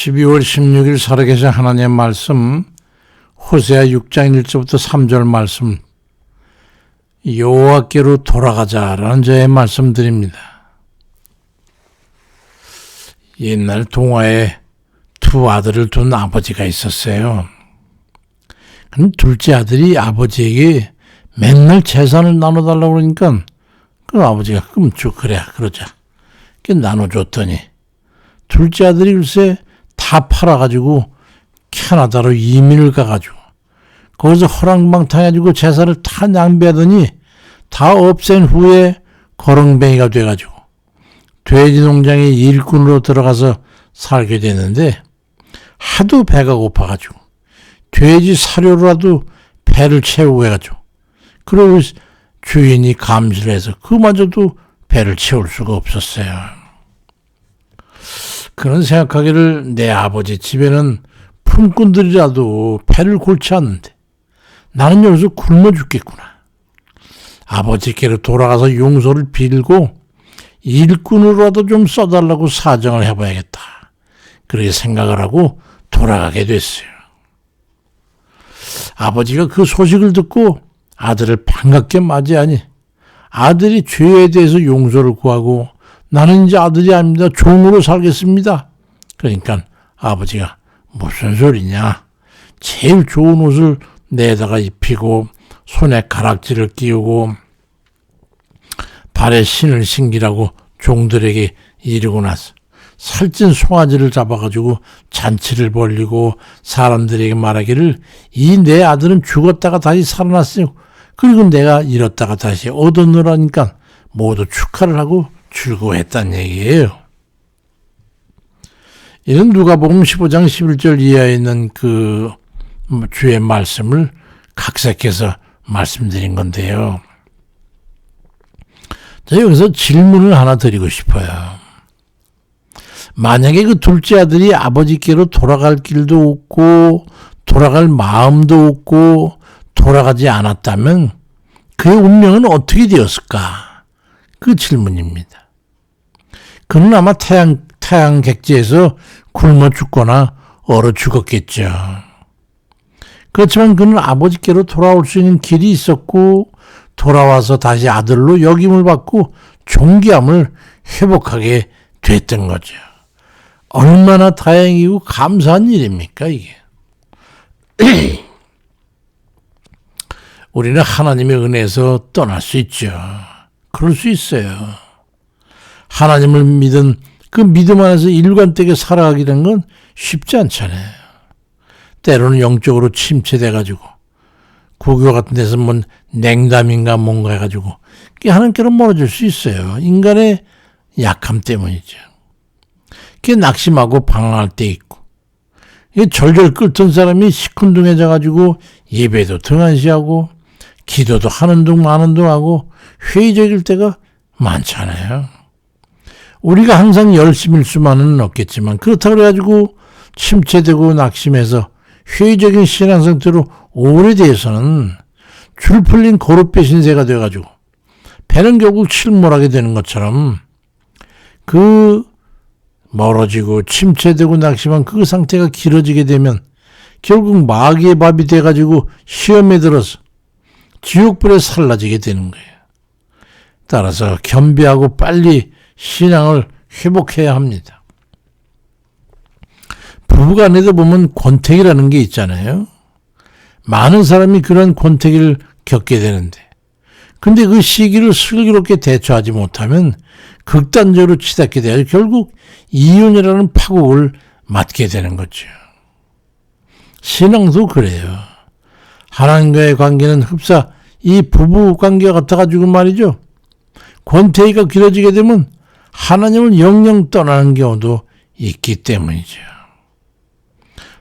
12월 16일 살아계신 하나님의 말씀 호세아 6장 1절부터 3절 말씀 여호와께로 돌아가자라는 저의 말씀드립니다. 옛날 동화에 두 아들을 둔 아버지가 있었어요. 그럼 둘째 아들이 아버지에게 맨날 재산을 나눠달라고 그러니까 그 아버지가 그래 그러자 나눠줬더니 둘째 아들이 글쎄 다 팔아가지고 캐나다로 이민을 가가지고 거기서 허랑방탕해가지고 재산을 다 낭비하더니 다 없앤 후에 거렁뱅이가 돼가지고 돼지 농장에 일꾼으로 들어가서 살게 됐는데 하도 배가 고파가지고 돼지 사료로라도 배를 채우고 해가지고 그리고 주인이 감시를 해서 그마저도 배를 채울 수가 없었어요. 그런 생각하기를 내 아버지 집에는 품꾼들이라도 배를 골치 않는데 나는 여기서 굶어 죽겠구나. 아버지께로 돌아가서 용서를 빌고 일꾼으로라도 좀 써달라고 사정을 해봐야겠다. 그렇게 생각을 하고 돌아가게 됐어요. 아버지가 그 소식을 듣고 아들을 반갑게 맞이하니 아들이 죄에 대해서 용서를 구하고 나는 이제 아들이 아닙니다. 종으로 살겠습니다. 그러니까 아버지가 무슨 소리냐. 제일 좋은 옷을 내다가 입히고 손에 가락지를 끼우고 발에 신을 신기라고 종들에게 이르고 나서 살찐 송아지를 잡아가지고 잔치를 벌리고 사람들에게 말하기를 이 내 아들은 죽었다가 다시 살아났어요. 그리고 내가 잃었다가 다시 얻었노라니까 모두 축하를 하고 즐거워했단 얘기예요. 이는 누가복음 15장 11절 이하에 있는 그 주의 말씀을 각색해서 말씀드린 건데요. 자, 여기서 질문을 하나 드리고 싶어요. 만약에 그 둘째 아들이 아버지께로 돌아갈 길도 없고 돌아갈 마음도 없고 돌아가지 않았다면 그의 운명은 어떻게 되었을까? 그 질문입니다. 그는 아마 태양 객지에서 굶어 죽거나 얼어 죽었겠죠. 그렇지만 그는 아버지께로 돌아올 수 있는 길이 있었고 돌아와서 다시 아들로 역임을 받고 존귀함을 회복하게 됐던 거죠. 얼마나 다행이고 감사한 일입니까 이게. 우리는 하나님의 은혜에서 떠날 수 있죠. 그럴 수 있어요. 하나님을 믿은 그 믿음 안에서 일관되게 살아가기라는 건 쉽지 않잖아요. 때로는 영적으로 침체돼가지고 고교 같은 데서 뭐 냉담인가 뭔가 해가지고 하나님께로 멀어질 수 있어요. 인간의 약함 때문이죠. 그게 낙심하고 방황할 때 있고 절절 끓던 사람이 시큰둥해져가지고 예배도 등한시하고 기도도 하는 둥 마는 둥 하고 회의적일 때가 많잖아요. 우리가 항상 열심일 수만은 없겠지만 그렇다고 해가지고 침체되고 낙심해서 회의적인 신앙 상태로 오래돼서는 줄 풀린 거룻배 신세가 돼가지고 배는 결국 침몰하게 되는 것처럼 그 멀어지고 침체되고 낙심한 그 상태가 길어지게 되면 결국 마귀의 밥이 돼가지고 시험에 들어서 지옥불에 살라지게 되는 거예요. 따라서 겸비하고 빨리 신앙을 회복해야 합니다. 부부간에도 보면 권태기라는 게 있잖아요. 많은 사람이 그런 권태기를 겪게 되는데 근데 그 시기를 슬기롭게 대처하지 못하면 극단적으로 치닫게 돼서 결국 이혼이라는 파국을 맞게 되는 거죠. 신앙도 그래요. 하나님과의 관계는 흡사 이 부부 관계가 같아가지고 말이죠. 권태기가 길어지게 되면 하나님을 영영 떠나는 경우도 있기 때문이죠.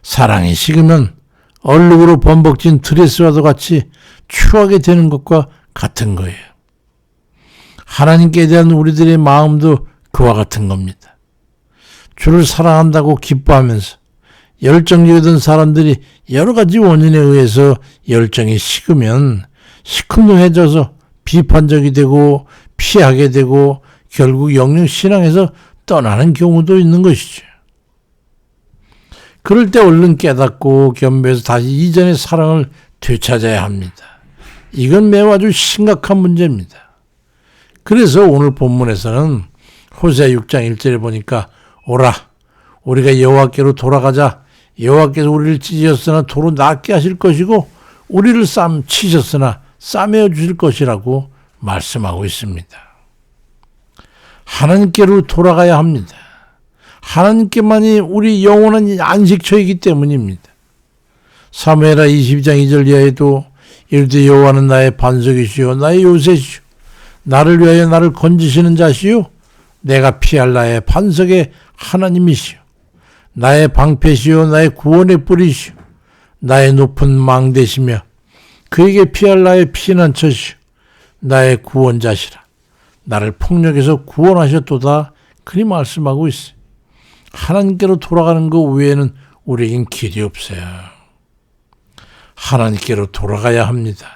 사랑이 식으면 얼룩으로 범벅진 드레스와도 같이 추하게 되는 것과 같은 거예요. 하나님께 대한 우리들의 마음도 그와 같은 겁니다. 주를 사랑한다고 기뻐하면서 열정적이던 사람들이 여러 가지 원인에 의해서 열정이 식으면 시큰둥해져서 비판적이 되고 피하게 되고 결국 영영 신앙에서 떠나는 경우도 있는 것이죠. 그럴 때 얼른 깨닫고 겸비해서 다시 이전의 사랑을 되찾아야 합니다. 이건 매우 아주 심각한 문제입니다. 그래서 오늘 본문에서는 호세아 6장 1절에 보니까 오라 우리가 여호와께로 돌아가자. 여호와께서 우리를 찢으셨으나 도로 낫게 하실 것이고 우리를 치셨으나 싸매어 주실 것이라고 말씀하고 있습니다. 하나님께로 돌아가야 합니다. 하나님께만이 우리 영원한 안식처이기 때문입니다. 사무엘하 22장 2절 이하에도 이르되 여호와는 나의 반석이시요 나의 요새시요 나를 위하여 나를 건지시는 자시요 내가 피할 나의 반석의 하나님이시요 나의 방패시요 나의 구원의 뿌리시요 나의 높은 망대시며 그에게 피할 나의 피난처시요 나의 구원자시라. 나를 폭력에서 구원하셨도다. 그리 말씀하고 있어요. 하나님께로 돌아가는 것 외에는 우리에겐 길이 없어요. 하나님께로 돌아가야 합니다.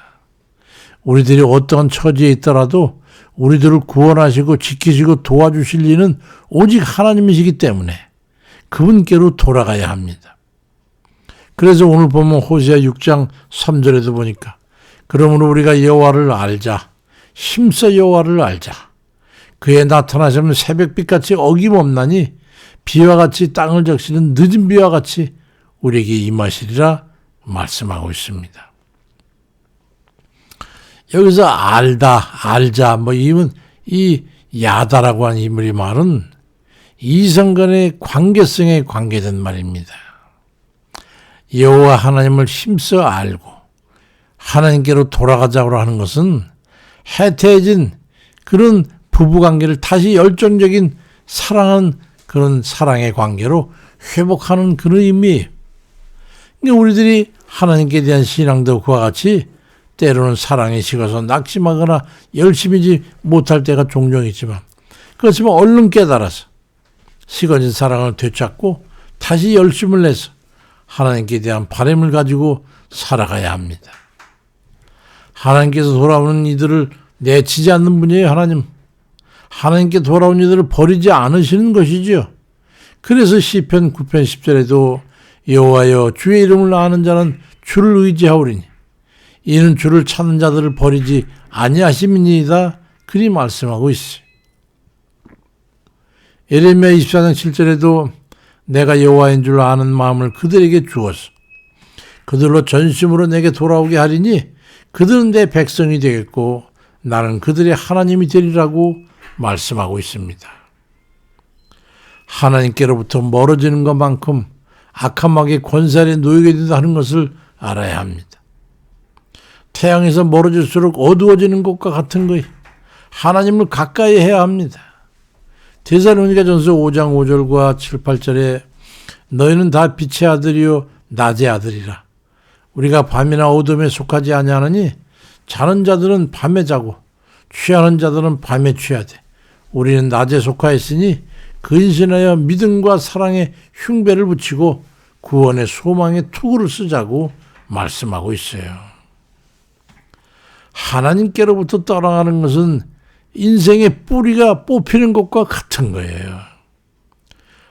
우리들이 어떠한 처지에 있더라도 우리들을 구원하시고 지키시고 도와주실 이는 오직 하나님이시기 때문에 그분께로 돌아가야 합니다. 그래서 오늘 보면 호세아 6장 3절에도 보니까 그러므로 우리가 여호와를 알자. 힘써 여호와를 알자. 그의 나타나시면 새벽빛같이 어김없나니 비와 같이 땅을 적시는 늦은 비와 같이 우리에게 임하시리라 말씀하고 있습니다. 여기서 알자 이 야다라고 하는 이 말은 이성 간의 관계성에 관계된 말입니다. 여호와 하나님을 힘써 알고 하나님께로 돌아가자고 하는 것은 해태해진 그런 부부관계를 다시 열정적인 사랑하는 그런 사랑의 관계로 회복하는 그런 의미예요. 그러니까 우리들이 하나님께 대한 신앙도 그와 같이 때로는 사랑에 식어서 낙심하거나 열심히지 못할 때가 종종 있지만 그렇지만 얼른 깨달아서 식어진 사랑을 되찾고 다시 열심을 내서 하나님께 대한 바람을 가지고 살아가야 합니다. 하나님께서 돌아오는 이들을 내치지 않는 분이에요. 하나님께 돌아온 이들을 버리지 않으시는 것이지요. 그래서 시편 9편 10절에도 여호와여 주의 이름을 아는 자는 주를 의지하오리니 이는 주를 찾는 자들을 버리지 아니하심이니이다. 그리 말씀하고 있어요. 예레미야 24장 7절에도 내가 여호와인 줄 아는 마음을 그들에게 주어서 그들로 전심으로 내게 돌아오게 하리니 그들은 내 백성이 되겠고 나는 그들의 하나님이 되리라고 말씀하고 있습니다. 하나님께로부터 멀어지는 것만큼 악한 마귀의 권세 아래 놓이게 된다는 것을 알아야 합니다. 태양에서 멀어질수록 어두워지는 것과 같은 거예요. 하나님을 가까이 해야 합니다. 데살로니가전서 5장 5절과 7, 8절에 너희는 다 빛의 아들이요 낮의 아들이라. 우리가 밤이나 어둠에 속하지 아니하느니 자는 자들은 밤에 자고 취하는 자들은 밤에 취하되 우리는 낮에 속하였으니 근신하여 믿음과 사랑의 흉배를 붙이고 구원의 소망의 투구를 쓰자고 말씀하고 있어요. 하나님께로부터 떠나가는 것은 인생의 뿌리가 뽑히는 것과 같은 거예요.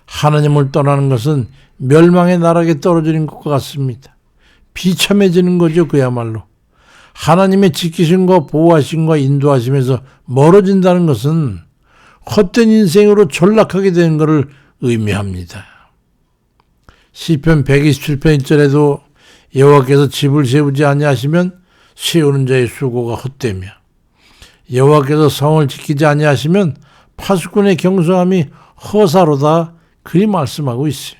하나님을 떠나는 것은 멸망의 나락에 떨어지는 것과 같습니다. 비참해지는 거죠. 그야말로. 하나님의 지키심과 보호하심과 인도하심에서 멀어진다는 것은 헛된 인생으로 전락하게 되는 것을 의미합니다. 시편 127편 1절에도 여호와께서 집을 세우지 아니하시면 세우는 자의 수고가 헛되며 여호와께서 성을 지키지 아니하시면 파수꾼의 경성함이 허사로다. 그리 말씀하고 있어요.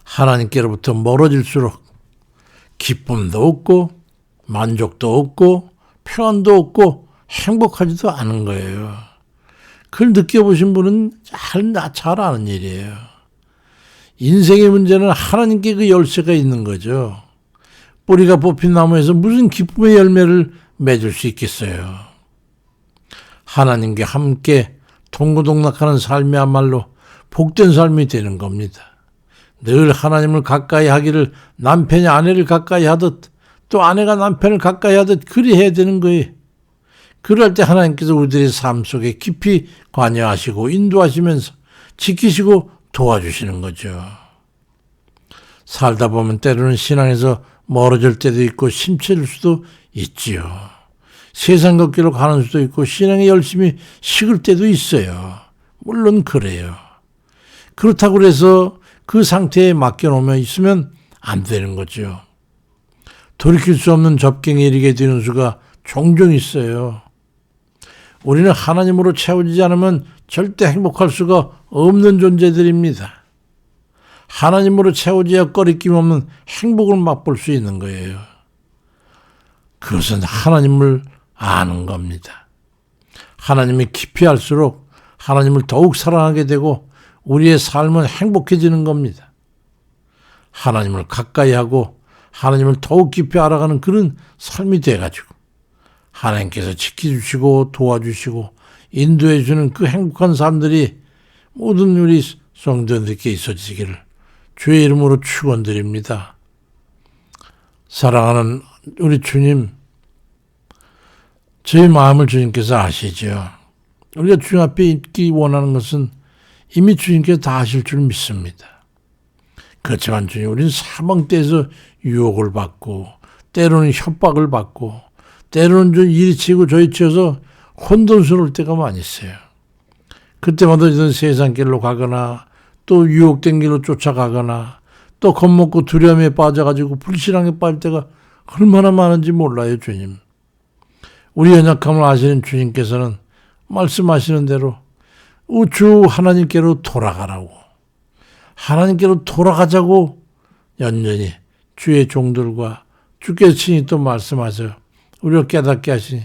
하나님께로부터 멀어질수록 기쁨도 없고 만족도 없고 평안도 없고 행복하지도 않은 거예요. 그걸 느껴보신 분은 잘 아는 일이에요. 인생의 문제는 하나님께 그 열쇠가 있는 거죠. 뿌리가 뽑힌 나무에서 무슨 기쁨의 열매를 맺을 수 있겠어요. 하나님께 함께 동고동락하는 삶이야말로 복된 삶이 되는 겁니다. 늘 하나님을 가까이 하기를 남편이 아내를 가까이 하듯 또 아내가 남편을 가까이 하듯 그리 해야 되는 거예요. 그럴 때 하나님께서 우리들의 삶 속에 깊이 관여하시고 인도하시면서 지키시고 도와주시는 거죠. 살다 보면 때로는 신앙에서 멀어질 때도 있고 심취할 수도 있지요. 세상 걷기로 가는 수도 있고 신앙에 열심히 식을 때도 있어요. 물론 그래요. 그렇다고 해서 그 상태에 맡겨놓으면 있으면 안 되는 거죠. 돌이킬 수 없는 접경에 이르게 되는 수가 종종 있어요. 우리는 하나님으로 채워지지 않으면 절대 행복할 수가 없는 존재들입니다. 하나님으로 채워져야 꺼리낌 없는 행복을 맛볼 수 있는 거예요. 그것은 하나님을 아는 겁니다. 하나님이 깊이 알수록 하나님을 더욱 사랑하게 되고 우리의 삶은 행복해지는 겁니다. 하나님을 가까이 하고 하나님을 더욱 깊이 알아가는 그런 삶이 돼가지고 하나님께서 지켜주시고 도와주시고 인도해주는 그 행복한 삶들이 모든 우리 성도들께 있어지기를 주의 이름으로 축원드립니다. 사랑하는 우리 주님, 저희 마음을 주님께서 아시죠. 우리가 주님 앞에 있기 원하는 것은 이미 주님께서 다 아실 줄 믿습니다. 그렇지만 주님, 우리는 사망때에서 유혹을 받고 때로는 협박을 받고 때로는 좀 이리 치고 저리 치어서 혼돈스러울 때가 많이 있어요. 그때마다 이런 세상 길로 가거나 또 유혹된 길로 쫓아가거나 또 겁먹고 두려움에 빠져가지고 불신앙에 빠질 때가 얼마나 많은지 몰라요, 주님. 우리 연약함을 아시는 주님께서는 말씀하시는 대로 주 하나님께로 돌아가라고, 하나님께로 돌아가자고 연연히 주의 종들과 주께서 친히 또 말씀하세요. 우리를 깨닫게 하시니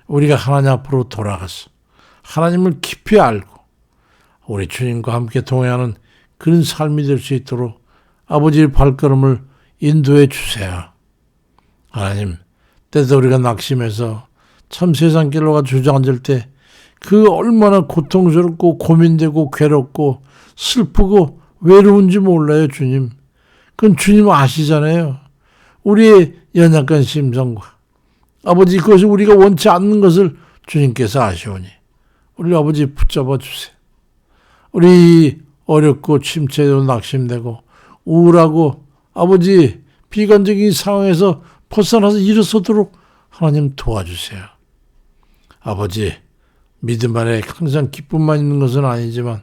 우리가 하나님 앞으로 돌아가서 하나님을 깊이 알고 우리 주님과 함께 동행하는 그런 삶이 될 수 있도록 아버지의 발걸음을 인도해 주세요. 하나님, 때도 우리가 낙심해서 참 세상 길로가 주저앉을 때 그 얼마나 고통스럽고 고민되고 괴롭고 슬프고 외로운지 몰라요, 주님. 그건 주님 아시잖아요. 우리의 연약한 심성과 아버지, 그것을 우리가 원치 않는 것을 주님께서 아시오니 우리 아버지 붙잡아 주세요. 우리 어렵고 침체되고 낙심되고 우울하고 아버지 비관적인 상황에서 벗어나서 일어서도록 하나님 도와주세요. 아버지, 믿음 안에 항상 기쁨만 있는 것은 아니지만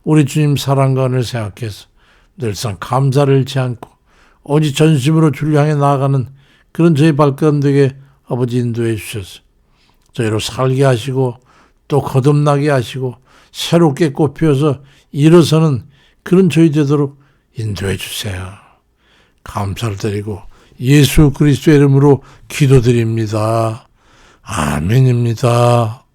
우리 주님 사랑과 은혜를 생각해서 늘상 감사를 잃지 않고 오직 전심으로 주를 향해 나아가는 그런 저희 발걸음 되게 아버지 인도해 주셔서 저희로 살게 하시고 또 거듭나게 하시고 새롭게 꽃피어서 일어서는 그런 저희 되도록 인도해 주세요. 감사를 드리고 예수 그리스도의 이름으로 기도드립니다. 아멘입니다.